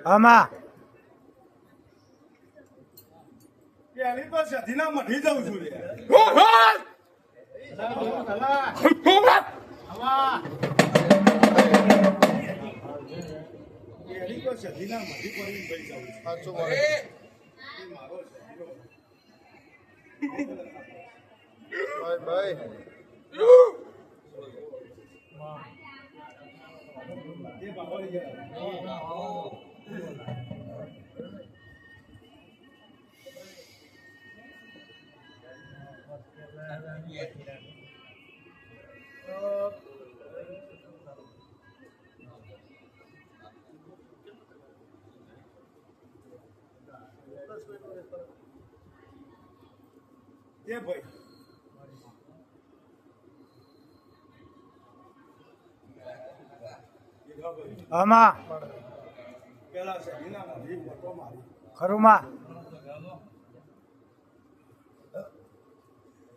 આમાં પેલી તો સધીના મઢી જાઉં છું રે પેલી તો સધીના મઢી પડી ભાઈ જાઉં છું મારો બાય એ બાબા એ ભાઈ આમાં પેલા સધીના મઢી મોટો મારી ખરુમાં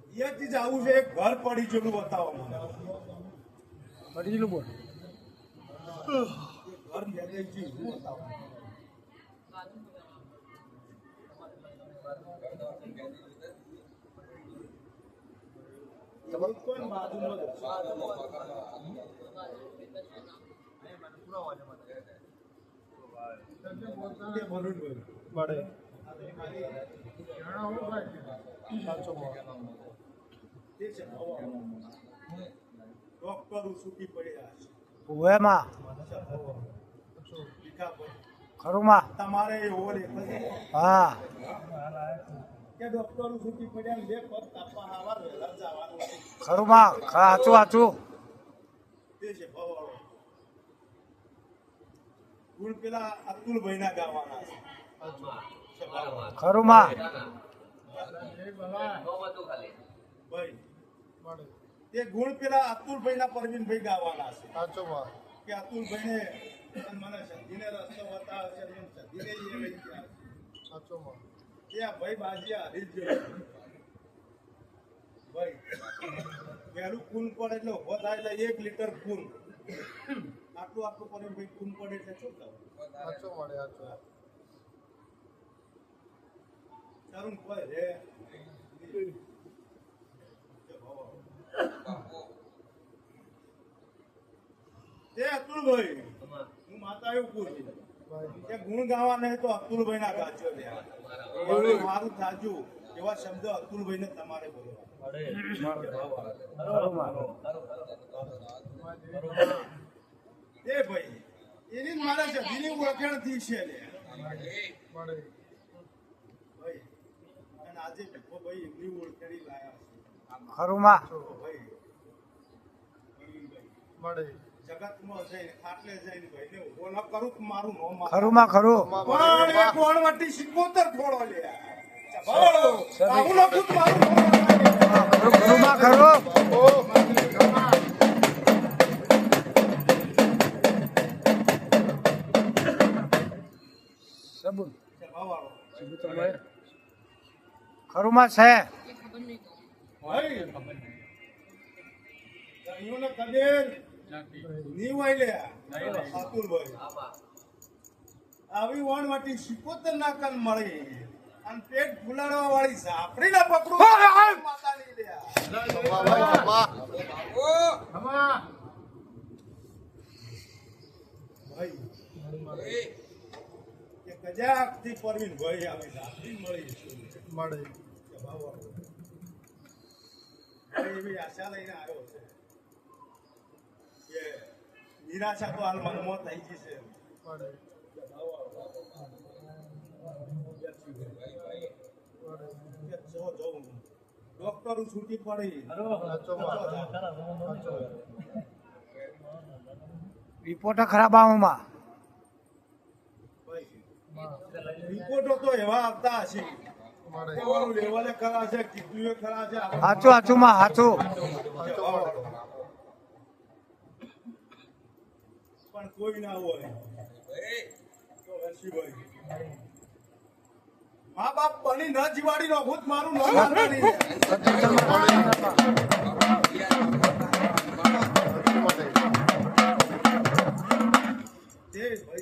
અહીંયાથી જવું છે એક ઘર પડી જેવું બતાવો મને પડી ગયેલું બોલ ઘર મેં જેવું બતાવો કોઈ બાજુમાં ડોક્ટરો છૂટી પડ્યા છે ઓએમાં ખરુમાં તમારે એવો હા કે ડોક્ટરો છૂટી પડ્યા બે પગ કાપવા આવા વહેલા જવાનું છે ખરુમાં સાચું સાચું તે છે ભવાળો ગુણ પેલા અતુલભાઈ ના ગાવાના છે ખરુમાં ભાઈ તે ગુણ પેલા અતુલભાઈ ના પરવીનભાઈ ગાવાના છે કે અતુલભાઈ ને મને સધીને રસ્તો બતાવે છે સધીને એ લઈ ગયા છે આ ભાઈ બાજીયા હરી જ ભાઈ પહેલું ખૂન પડે એટલે ઉભો થાય એટલે 1 લીટર ખૂન આટલું પડે ભાઈ ખૂન પડે એટલે શું થયું તારું કોઈ રે તે અતુલભાઈ હું માતા એવું પૂછું કે ગુણ ગાવા નહીં તો અતુલભાઈ ના ગાજો લે એવું મારું સાચું એવા શબ્દ અતુલભાઈ ને તમારે એ ભાઈ એની જ મારા સધીની ઓળખાણ થી છે લે ભાઈ અને આજે ભીખો ભાઈ એમની ઓળખાણી લાયા ખરુમાં ભાઈ જગતમાં જઈને ખાટલે જઈને ભાઈને ઉભો ન કરું તો મારું નામ ખરુમાં ખરું પણ એ કોણ વટી 77 થોડો લે આવું લખું તો મારું ખરુમાં ખરું સબુન ખરુમાં છે ભાઈ અહીંયોને કદેર ની હોય લે અતુલભાઈ આવી વણ વાટી 77 ના કન મળી અને પેટ ફુલાડવા વાળી સાપડી ના પકડું માતાની લે ભાઈ કે કજાક થી પરવીન ભાઈ આવી સાપડી મળી એવી આશા લઈને આવ્યો છે કે નિરાશા તો હાલ મનમાં થઈ ગઈ છે ડોક્ટરો છૂટી પડી રિપોર્ટ ખરાબ આવામાં રિપોર્ટો તો એવા આવતા હશે લેવલે ખરા છે કીધું ખરા છે સાચું સાચું માં સાચું પણ કોઈ ના હોય તો હસીભાઈ મા બાપ બની ન જીવાડી નો ભૂત મારું ન માનવાની તે